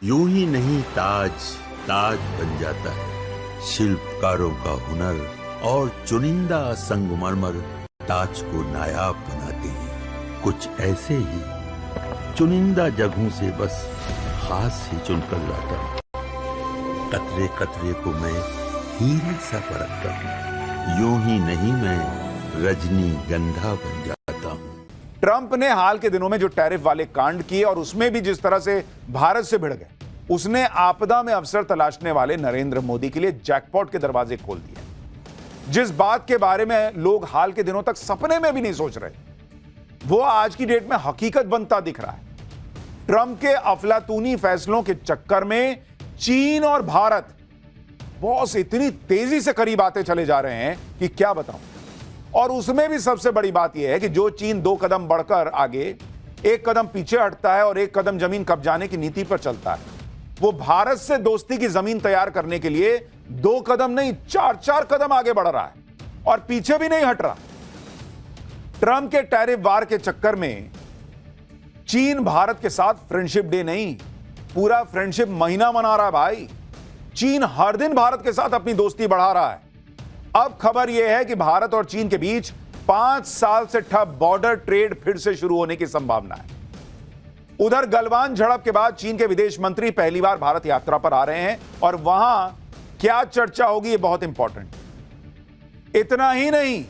यूं ही नहीं ताज ताज बन जाता है। शिल्पकारों का हुनर और चुनिंदा संगमरमर ताज को नायाब बनाते हैं। कुछ ऐसे ही चुनिंदा जगहों से बस खास ही चुनकर लाता हूँ। कतरे कतरे को मैं हीरे सा परखता हूँ। यूं ही नहीं मैं रजनीगंधा बन जाता हूँ। ट्रंप ने हाल के दिनों में जो टैरिफ वाले कांड किए और उसमें भी जिस तरह से भारत से भिड़ गए, उसने आपदा में अवसर तलाशने वाले नरेंद्र मोदी के लिए जैकपॉट के दरवाजे खोल दिए। जिस बात के बारे में लोग हाल के दिनों तक सपने में भी नहीं सोच रहे, वो आज की डेट में हकीकत बनता दिख रहा है। ट्रंप के अफलातूनी फैसलों के चक्कर में चीन और भारत बॉस इतनी तेजी से करीब आते चले जा रहे हैं कि क्या बताऊं। और उसमें भी सबसे बड़ी बात यह है कि जो चीन 2 कदम बढ़कर आगे, 1 कदम पीछे हटता है और 1 कदम जमीन कब्जाने की नीति पर चलता है, वो भारत से दोस्ती की जमीन तैयार करने के लिए 2 कदम नहीं 4-4 कदम आगे बढ़ रहा है और पीछे भी नहीं हट रहा। ट्रंप के टैरिफ वार के चक्कर में चीन भारत के साथ फ्रेंडशिप डे नहीं, पूरा फ्रेंडशिप महीना मना रहा है भाई। चीन हर दिन भारत के साथ अपनी दोस्ती बढ़ा रहा है। अब खबर यह है कि भारत और चीन के बीच 5 साल से ठप बॉर्डर ट्रेड फिर से शुरू होने की संभावना है। उधर गलवान झड़प के बाद चीन के विदेश मंत्री पहली बार भारत यात्रा पर आ रहे हैं और वहां क्या चर्चा होगी, यह बहुत इंपॉर्टेंट। इतना ही नहीं,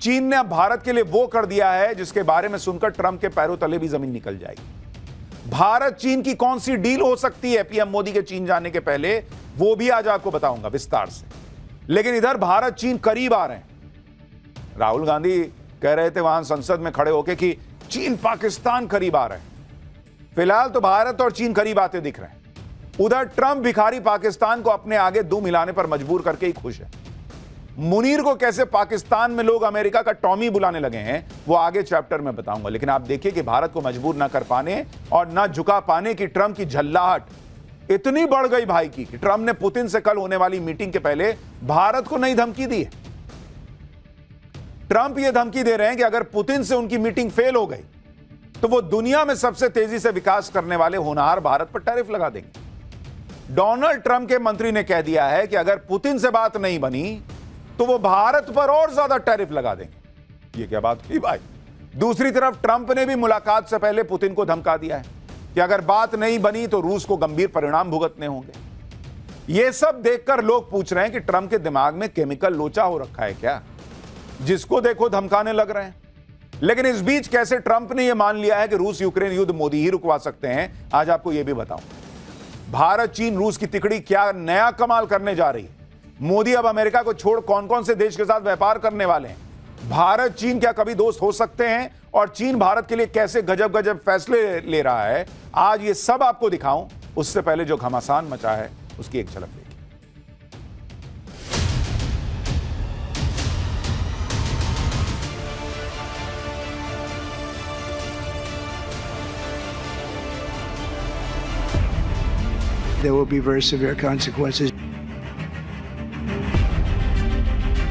चीन ने अब भारत के लिए वो कर दिया है जिसके बारे में सुनकर ट्रंप के पैरों तले भी जमीन निकल जाएगी। भारत चीन की कौन सी डील हो सकती है पीएम मोदी के चीन जाने के पहले, वो भी आज आपको बताऊंगा विस्तार से। लेकिन इधर भारत चीन करीब आ रहे हैं। राहुल गांधी कह रहे थे वहां संसद में खड़े होकर कि चीन पाकिस्तान करीब आ रहे हैं। फिलहाल तो भारत और चीन करीब आते दिख रहे हैं। उधर ट्रंप भिखारी पाकिस्तान को अपने आगे दुम मिलाने पर मजबूर करके ही खुश है। मुनीर को कैसे पाकिस्तान में लोग अमेरिका का टॉमी बुलाने लगे हैं, वो आगे चैप्टर में बताऊंगा। लेकिन आप देखिए कि भारत को मजबूर ना कर पाने और ना झुका पाने की ट्रंप की झल्लाहट इतनी बढ़ गई भाई की कि ट्रंप ने पुतिन से कल होने वाली मीटिंग के पहले भारत को नई धमकी दी है। ट्रंप यह धमकी दे रहे हैं कि अगर पुतिन से उनकी मीटिंग फेल हो गई तो वो दुनिया में सबसे तेजी से विकास करने वाले होनहार भारत पर टैरिफ लगा देंगे। डोनाल्ड ट्रंप के मंत्री ने कह दिया है कि अगर पुतिन से बात नहीं बनी तो वो भारत पर और ज्यादा टैरिफ लगा देंगे। ये क्या बात हुई भाई। दूसरी तरफ ट्रंप ने भी मुलाकात से पहले पुतिन को धमका दिया है कि अगर बात नहीं बनी तो रूस को गंभीर परिणाम भुगतने होंगे। यह सब देखकर लोग पूछ रहे हैं कि ट्रंप के दिमाग में केमिकल लोचा हो रखा है क्या, जिसको देखो धमकाने लग रहे हैं। लेकिन इस बीच कैसे ट्रंप ने यह मान लिया है कि रूस यूक्रेन युद्ध मोदी ही रुकवा सकते हैं, आज आपको यह भी बताऊं। भारत चीन रूस की तिकड़ी क्या नया कमाल करने जा रही है। मोदी अब अमेरिका को छोड़ कौन कौन से देश के साथ व्यापार करने वाले हैं। भारत चीन क्या कभी दोस्त हो सकते हैं और चीन भारत के लिए कैसे गजब गजब फैसले ले रहा है, आज ये सब आपको दिखाऊं। उससे पहले जो घमासान मचा है उसकी एक झलक देखिए। There will be very severe consequences.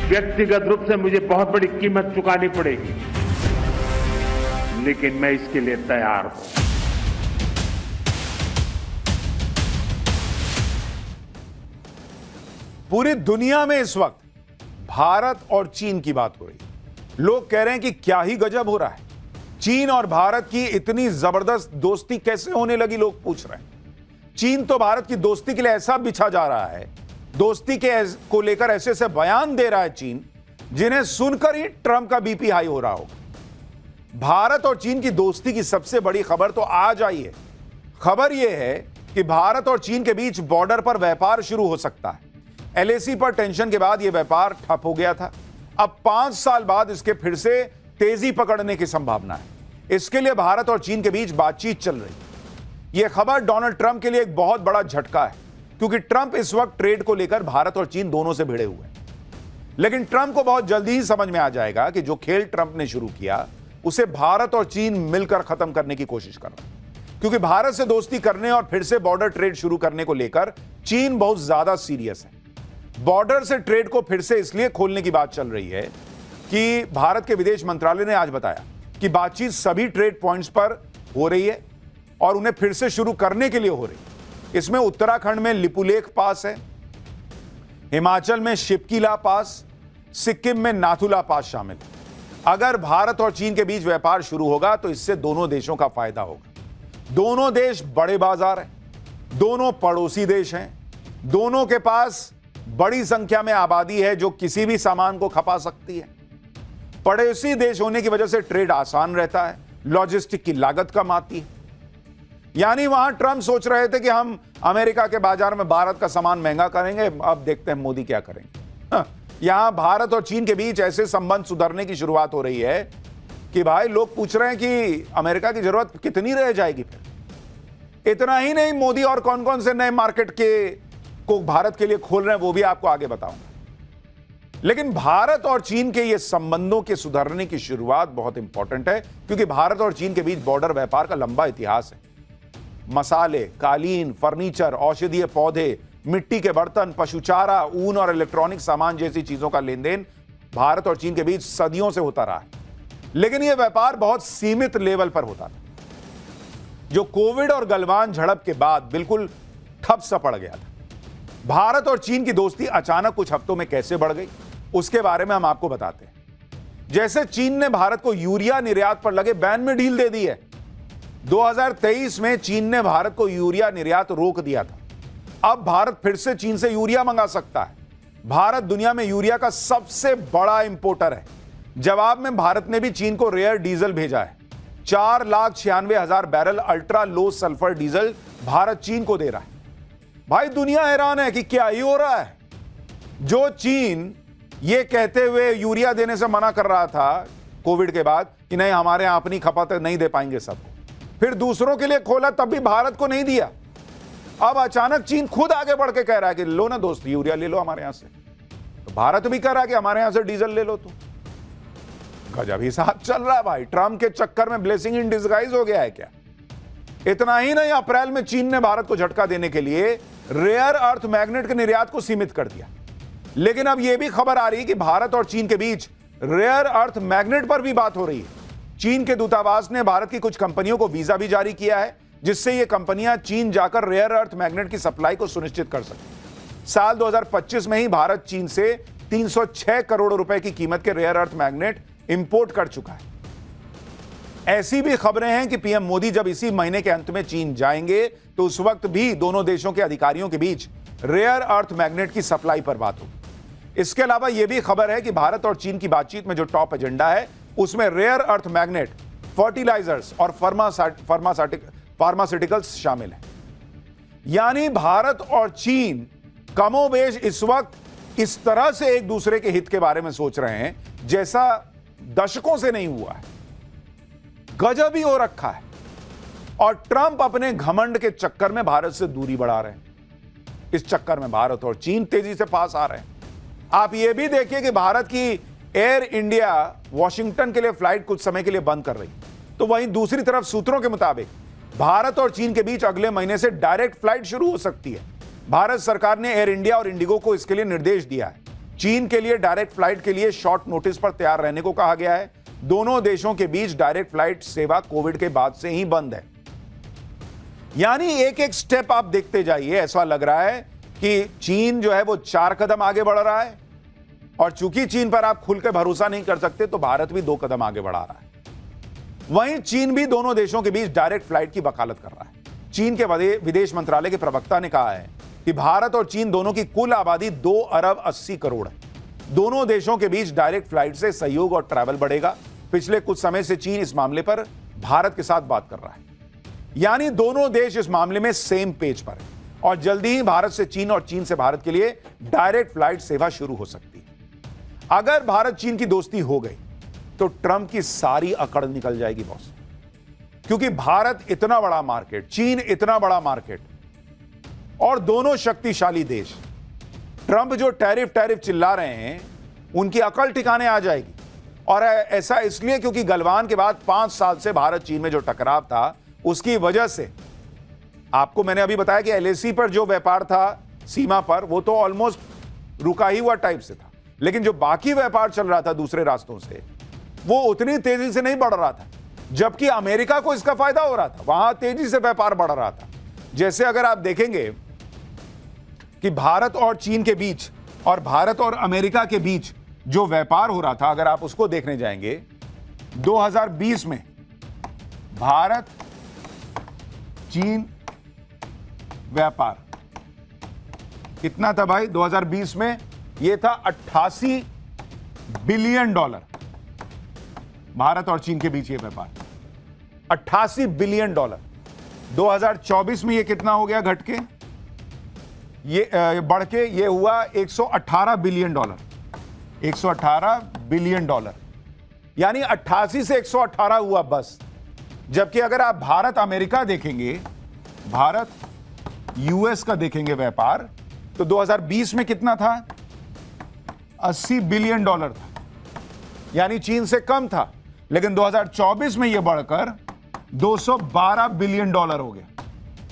व्यक्तिगत रूप से मुझे बहुत बड़ी कीमत चुकानी पड़ेगी, लेकिन मैं इसके लिए तैयार हूं। पूरी दुनिया में इस वक्त भारत और चीन की बात हो रही है। लोग कह रहे हैं कि क्या ही गजब हो रहा है। चीन और भारत की इतनी जबरदस्त दोस्ती कैसे होने लगी, लोग पूछ रहे हैं। चीन तो भारत की दोस्ती के लिए ऐसा बिछा जा रहा है, दोस्ती के को लेकर ऐसे ऐसे बयान दे रहा है चीन, जिन्हें सुनकर ही ट्रंप का बीपी हाई हो रहा होगा। भारत और चीन की दोस्ती की सबसे बड़ी खबर तो आज आई है। खबर यह है कि भारत और चीन के बीच बॉर्डर पर व्यापार शुरू हो सकता है। एलएसी पर टेंशन के बाद यह व्यापार ठप हो गया था। अब 5 साल बाद इसके फिर से तेजी पकड़ने की संभावना है। इसके लिए भारत और चीन के बीच बातचीत चल रही है। यह खबर डोनाल्ड ट्रंप के लिए एक बहुत बड़ा झटका है, क्योंकि ट्रंप इस वक्त ट्रेड को लेकर भारत और चीन दोनों से भिड़े हुए हैं। लेकिन ट्रंप को बहुत जल्दी ही समझ में आ जाएगा कि जो खेल ट्रंप ने शुरू किया उसे भारत और चीन मिलकर खत्म करने की कोशिश कर रहा है। क्योंकि भारत से दोस्ती करने और फिर से बॉर्डर ट्रेड शुरू करने को लेकर चीन बहुत ज्यादा सीरियस है। बॉर्डर से ट्रेड को फिर से इसलिए खोलने की बात चल रही है कि भारत के विदेश मंत्रालय ने आज बताया कि बातचीत सभी ट्रेड पॉइंट्स पर हो रही है और उन्हें फिर से शुरू करने के लिए हो रही है। इसमें उत्तराखंड में लिपुलेख पास है, हिमाचल में शिपकीला पास, सिक्किम में नाथुला पास शामिल है। अगर भारत और चीन के बीच व्यापार शुरू होगा तो इससे दोनों देशों का फायदा होगा। दोनों देश बड़े बाजार हैं, दोनों पड़ोसी देश हैं, दोनों के पास बड़ी संख्या में आबादी है जो किसी भी सामान को खपा सकती है। पड़ोसी देश होने की वजह से ट्रेड आसान रहता है, लॉजिस्टिक की लागत कम आती है। यानी वहां ट्रंप सोच रहे थे कि हम अमेरिका के बाजार में भारत का सामान महंगा करेंगे, अब देखते हैं मोदी क्या करेंगे। यहां भारत और चीन के बीच ऐसे संबंध सुधरने की शुरुआत हो रही है कि भाई लोग पूछ रहे हैं कि अमेरिका की जरूरत कितनी रह जाएगी फिर। इतना ही नहीं, मोदी और कौन कौन से नए मार्केट को भारत के लिए खोल रहे हैं वो भी आपको आगे बताऊंगा। लेकिन भारत और चीन के ये संबंधों के सुधरने की शुरुआत बहुत इंपॉर्टेंट है, क्योंकि भारत और चीन के बीच बॉर्डर व्यापार का लंबा इतिहास है। मसाले, कालीन, फर्नीचर, औषधीय पौधे, मिट्टी के बर्तन, पशुचारा, ऊन और इलेक्ट्रॉनिक सामान जैसी चीजों का लेन देन भारत और चीन के बीच सदियों से होता रहा है। लेकिन यह व्यापार बहुत सीमित लेवल पर होता था, जो कोविड और गलवान झड़प के बाद बिल्कुल ठप सा पड़ गया था। भारत और चीन की दोस्ती अचानक कुछ हफ्तों में कैसे बढ़ गई, उसके बारे में हम आपको बताते हैं। जैसे चीन ने भारत को यूरिया निर्यात पर लगे बैन में ढील दे दी है। 2023 में चीन ने भारत को यूरिया निर्यात रोक दिया था। अब भारत फिर से चीन से यूरिया मंगा सकता है। भारत दुनिया में यूरिया का सबसे बड़ा इंपोर्टर है। जवाब में भारत ने भी चीन को रेयर डीजल भेजा है। 4,96,000 barrel ultra low sulphur diesel Bharat चीन को दे रहा है। भाई दुनिया हैरान है कि क्या ही हो रहा है। जो चीन ये कहते हुए यूरिया देने से मना कर रहा था कोविड के बाद कि नहीं हमारे यहां अपनी खपत नहीं दे पाएंगे सबको, फिर दूसरों के लिए खोला तब भी भारत को नहीं दिया। अब अचानक चीन खुद आगे बढ़ के कह रहा है कि लो ना दोस्त, यूरिया ले लो हमारे यहां से। तो भारत भी कह रहा है कि हमारे यहां से डीजल ले लो। तो गजब हिसाब चल रहा है भाई। ट्रंप के चक्कर में ब्लेसिंग इन डिस्गाइज हो गया है क्या? इतना ही नहीं, अप्रैल में चीन ने भारत को झटका देने के लिए रेयर अर्थ मैग्नेट के निर्यात को सीमित कर दिया। लेकिन अब यह भी खबर आ रही है कि भारत और चीन के बीच रेयर अर्थ मैग्नेट पर भी बात हो रही है। चीन के दूतावास ने भारत की कुछ कंपनियों को वीजा भी जारी किया है, जिससे ये कंपनियां चीन जाकर रेयर अर्थ मैग्नेट की सप्लाई को सुनिश्चित कर सकें। साल 2025 में ही भारत चीन से 306 करोड़ रुपए की कीमत के रेयर अर्थ मैग्नेट इंपोर्ट कर चुका है। ऐसी भी खबरें हैं कि पीएम मोदी जब इसी महीने के अंत में चीन जाएंगे तो उस वक्त भी दोनों देशों के अधिकारियों के बीच रेयर अर्थ मैग्नेट की सप्लाई पर बात होगी। इसके अलावा यह भी खबर है कि भारत और चीन की बातचीत में जो टॉप एजेंडा है उसमें रेयर अर्थ मैग्नेट, फर्टिलाइजर्स और फार्मास्यूटिकल्स शामिल है। यानी भारत और चीन कमोबेश इस वक्त इस तरह से एक दूसरे के हित के बारे में सोच रहे हैं जैसा दशकों से नहीं हुआ है। गजब ही हो रखा है। और ट्रंप अपने घमंड के चक्कर में भारत से दूरी बढ़ा रहे हैं। इस चक्कर में भारत और चीन तेजी से पास आ रहे हैं। आप यह भी देखिए कि भारत की एयर इंडिया वॉशिंगटन के लिए फ्लाइट कुछ समय के लिए बंद कर रही, तो वहीं दूसरी तरफ सूत्रों के मुताबिक भारत और चीन के बीच अगले महीने से डायरेक्ट फ्लाइट शुरू हो सकती है। भारत सरकार ने एयर इंडिया और इंडिगो को इसके लिए निर्देश दिया है। चीन के लिए डायरेक्ट फ्लाइट के लिए शॉर्ट नोटिस पर तैयार रहने को कहा गया है। दोनों देशों के बीच डायरेक्ट फ्लाइट सेवा कोविड के बाद से ही बंद है। यानी एक एक स्टेप आप देखते जाइए, ऐसा लग रहा है कि चीन जो है वो 4 कदम आगे बढ़ रहा है, और चूंकि चीन पर आप खुलकर भरोसा नहीं कर सकते तो भारत भी 2 कदम आगे बढ़ा रहा है। वहीं चीन भी दोनों देशों के बीच डायरेक्ट फ्लाइट की वकालत कर रहा है। चीन के विदेश मंत्रालय के प्रवक्ता ने कहा है कि भारत और चीन दोनों की कुल आबादी 2 अरब 80 करोड़ है। दोनों देशों के बीच डायरेक्ट फ्लाइट से सहयोग और ट्रैवल बढ़ेगा। पिछले कुछ समय से चीन इस मामले पर भारत के साथ बात कर रहा है। यानी दोनों देश इस मामले में सेम पेज पर है, और जल्दी ही भारत से चीन और चीन से भारत के लिए डायरेक्ट फ्लाइट सेवा शुरू हो सकती है। अगर भारत चीन की दोस्ती हो गई तो ट्रंप की सारी अकड़ निकल जाएगी बॉस, क्योंकि भारत इतना बड़ा मार्केट, चीन इतना बड़ा मार्केट, और दोनों शक्तिशाली देश। ट्रंप जो टैरिफ चिल्ला रहे हैं उनकी अकल ठिकाने आ जाएगी। और ऐसा इसलिए क्योंकि गलवान के बाद 5 साल से भारत चीन में जो टकराव था उसकी वजह से, आपको मैंने अभी बताया कि एलएसी पर जो व्यापार था सीमा पर, वो तो ऑलमोस्ट रुका ही हुआ टाइप से था। लेकिन जो बाकी व्यापार चल रहा था दूसरे रास्तों से, वो उतनी तेजी से नहीं बढ़ रहा था, जबकि अमेरिका को इसका फायदा हो रहा था। वहां तेजी से व्यापार बढ़ रहा था। जैसे अगर आप देखेंगे कि भारत और चीन के बीच और भारत और अमेरिका के बीच जो व्यापार हो रहा था, अगर आप उसको देखने जाएंगे 2020 में भारत चीन व्यापार कितना था भाई? 2020 में यह था 88 बिलियन डॉलर। भारत और चीन के बीच ये व्यापार 88 बिलियन डॉलर। 2024 में ये कितना हो गया घट के? ये बढ़ के ये हुआ 118 बिलियन डॉलर। 118 बिलियन डॉलर, यानी 88 से 118 हुआ बस। जबकि अगर आप भारत अमेरिका देखेंगे, भारत यूएस का देखेंगे व्यापार, तो 2020 में कितना था? 80 बिलियन डॉलर था, यानी चीन से कम था। लेकिन 2024 में यह बढ़कर 212 बिलियन डॉलर हो गया।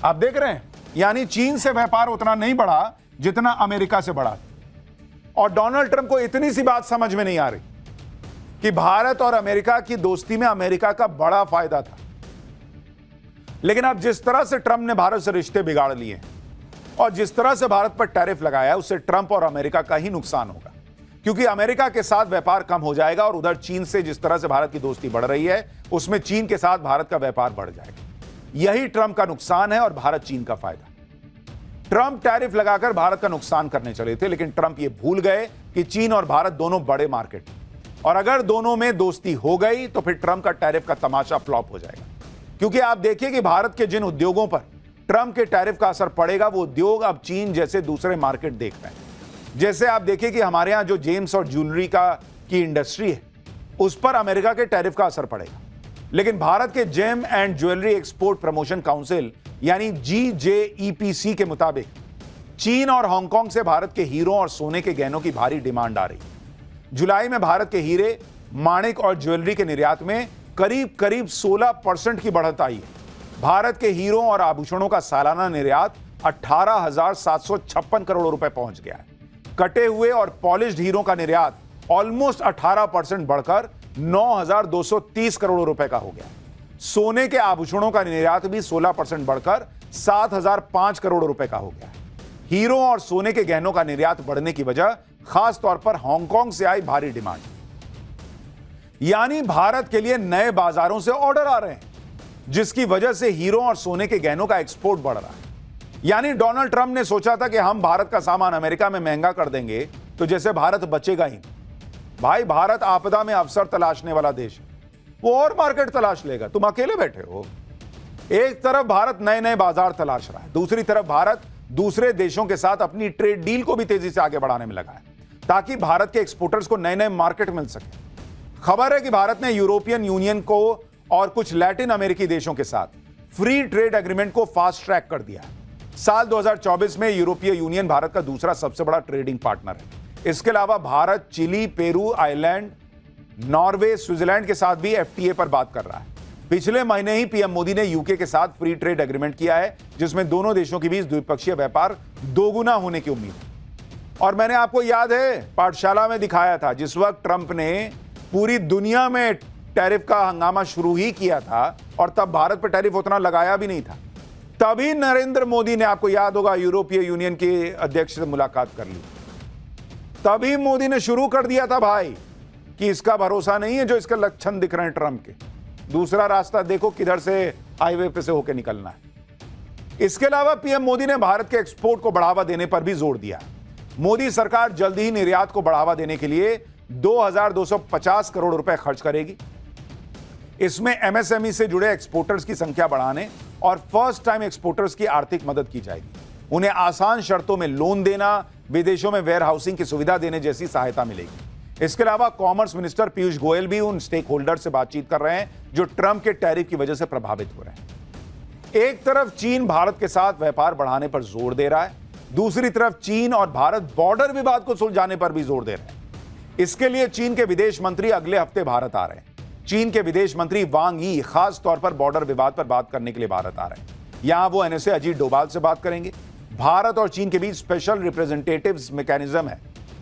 आप देख रहे हैं, यानी चीन से व्यापार उतना नहीं बढ़ा जितना अमेरिका से बढ़ा। और डोनाल्ड ट्रंप को इतनी सी बात समझ में नहीं आ रही कि भारत और अमेरिका की दोस्ती में अमेरिका का बड़ा फायदा था। लेकिन अब जिस तरह से ट्रंप ने भारत से रिश्ते बिगाड़ लिए और जिस तरह से भारत पर टैरिफ लगाया, उससे ट्रंप और अमेरिका का ही नुकसान होगा, क्योंकि अमेरिका के साथ व्यापार कम हो जाएगा और उधर चीन से जिस तरह से भारत की दोस्ती बढ़ रही है, उसमें चीन के साथ भारत का व्यापार बढ़ जाएगा। यही ट्रंप का नुकसान है और भारत चीन का फायदा। ट्रंप टैरिफ लगाकर भारत का नुकसान करने चले थे, लेकिन ट्रंप ये भूल गए कि चीन और भारत दोनों बड़े मार्केट हैं, और अगर दोनों में दोस्ती हो गई तो फिर ट्रंप का टैरिफ का तमाशा फ्लॉप हो जाएगा। क्योंकि आप देखिए कि भारत के जिन उद्योगों पर ट्रंप के टैरिफ का असर पड़ेगा, वो उद्योग अब चीन जैसे दूसरे मार्केट देख रहे हैं। जैसे आप देखिए कि हमारे यहां जो जेम्स और ज्वेलरी की इंडस्ट्री है, उस पर अमेरिका के टैरिफ का असर पड़ेगा। लेकिन भारत के gem and jewellery export promotion council यानी GJEPC के मुताबिक चीन और हांगकांग से भारत के हीरों और सोने के गहनों की भारी डिमांड आ रही है। जुलाई में भारत के हीरे, माणिक और ज्वेलरी के निर्यात में करीब 16% की बढ़त आई है। भारत के हीरों और आभूषणों का सालाना निर्यात 18,756 करोड़ रुपए पहुंच गया है। कटे हुए और पॉलिश्ड हीरों का निर्यात ऑलमोस्ट 18% बढ़कर 9,230 करोड़ रुपए का हो गया। सोने के आभूषणों का निर्यात भी 16% बढ़कर 7,005 करोड़ रुपए का हो गया। हीरों और सोने के गहनों का निर्यात बढ़ने की वजह खास तौर पर हांगकांग से आई भारी डिमांड, यानी भारत के लिए नए बाजारों से ऑर्डर आ रहे हैं, जिसकी वजह से हीरों और सोने के गहनों का एक्सपोर्ट बढ़ रहा है। यानी डोनाल्ड ट्रंप ने सोचा था कि हम भारत का सामान अमेरिका में महंगा कर देंगे तो जैसे भारत बचेगा ही। भाई, भारत आपदा में अवसर तलाशने वाला देश है, वो और मार्केट तलाश लेगा। तुम अकेले बैठे हो। एक तरफ भारत नए नए बाजार तलाश रहा है, दूसरी तरफ भारत दूसरे देशों के साथ अपनी ट्रेड डील को भी तेजी से आगे बढ़ाने में लगा है, ताकि भारत के एक्सपोर्टर्स को नए नए मार्केट मिल सके। खबर है कि भारत ने यूरोपियन यूनियन को और कुछ लैटिन अमेरिकी देशों के साथ फ्री ट्रेड एग्रीमेंट को फास्ट ट्रैक कर दिया है। साल 2024 में यूरोपीय यूनियन भारत का दूसरा सबसे बड़ा ट्रेडिंग पार्टनर है। इसके अलावा भारत Chile, Peru, Ireland, Norway, Switzerland के साथ भी FTA पर बात कर रहा है। पिछले महीने ही पीएम मोदी ने यूके के साथ फ्री ट्रेड एग्रीमेंट किया है, जिसमें दोनों देशों के बीच द्विपक्षीय व्यापार दोगुना होने की उम्मीद है। और मैंने आपको याद है पाठशाला में दिखाया था, जिस वक्त ट्रंप ने पूरी दुनिया में टैरिफ का हंगामा शुरू ही किया था और तब भारत पर टैरिफ उतना लगाया भी नहीं था। तभी नरेंद्र मोदी ने, आपको याद होगा, यूरोपीय यूनियन के अध्यक्ष से मुलाकात कर ली। तभी मोदी ने शुरू कर दिया था भाई कि इसका भरोसा नहीं है जो इसके लक्षण दिख रहे हैं ट्रंप के। दूसरा रास्ता देखो किधर से हाईवे पे से होकर निकलना है। इसके अलावा पीएम मोदी ने भारत के एक्सपोर्ट को बढ़ावा देने पर भी जोर दिया। मोदी सरकार जल्द ही निर्यात को बढ़ावा देने के लिए 2,250 करोड़ रुपए खर्च करेगी। इसमें MSME से जुड़े एक्सपोर्टर्स की संख्या बढ़ाने और फर्स्ट टाइम एक्सपोर्टर्स की आर्थिक मदद की जाएगी। उन्हें आसान शर्तों में लोन देना, विदेशों में वेयर हाउसिंग की सुविधा देने जैसी सहायता मिलेगी। इसके अलावा कॉमर्स मिनिस्टर पीयूष गोयल भी उन स्टेक होल्डर से बातचीत कर रहे हैं जो ट्रंप के टैरिफ की वजह से प्रभावित हो रहे हैं। एक तरफ चीन भारत के साथ व्यापार बढ़ाने पर जोर दे रहा है, दूसरी तरफ चीन और भारत बॉर्डर विवाद को सुलझाने पर भी जोर दे रहे हैं। इसके लिए चीन के विदेश मंत्री अगले हफ्ते भारत आ रहे हैं। चीन के विदेश मंत्री वांग यी खास तौर पर बॉर्डर विवाद पर बात करने के लिए भारत आ रहे हैं। यहां वो NSA अजीत डोभाल से बात करेंगे। भारत और चीन के बीच स्पेशल रिप्रेजेंटेटिव्स मैकेनिज्म है।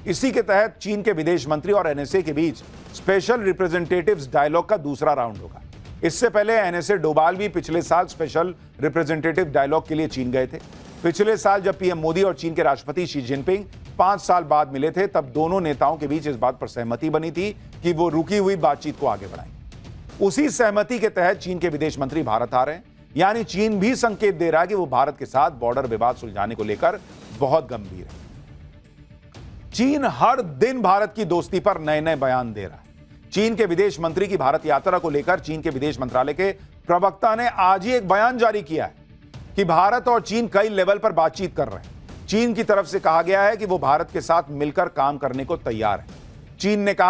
इसी के तहत चीन के विदेश मंत्री और NSA के बीच स्पेशल रिप्रेजेंटेटिव्स डायलॉग का दूसरा राउंड होगा। इससे पहले एनएसए डोभाल भी पिछले साल स्पेशल रिप्रेजेंटेटिव डायलॉग के लिए चीन गए थे। पिछले साल जब पीएम मोदी और चीन के राष्ट्रपति शी जिनपिंग 5 साल बाद मिले थे, तब दोनों नेताओं के बीच इस बात पर सहमति बनी थी कि वो रुकी हुई बातचीत को आगे बढ़ाएंगे। उसी सहमति के तहत चीन के विदेश मंत्री भारत आ रहे हैं, यानी चीन भी संकेत दे रहा है कि वो भारत के साथ बॉर्डर विवाद सुलझाने को लेकर बहुत गंभीर है। चीन हर दिन भारत की दोस्ती पर नए नए बयान दे रहा है। चीन के विदेश मंत्री की भारत यात्रा को लेकर चीन के विदेश मंत्रालय के प्रवक्ता ने आज ही एक बयान जारी किया है कि भारत और चीन कई लेवल पर बातचीत कर रहे हैं। चीन की तरफ से कहा गया है कि वो भारत के साथ मिलकर काम करने को तैयार है। चीन ने कहा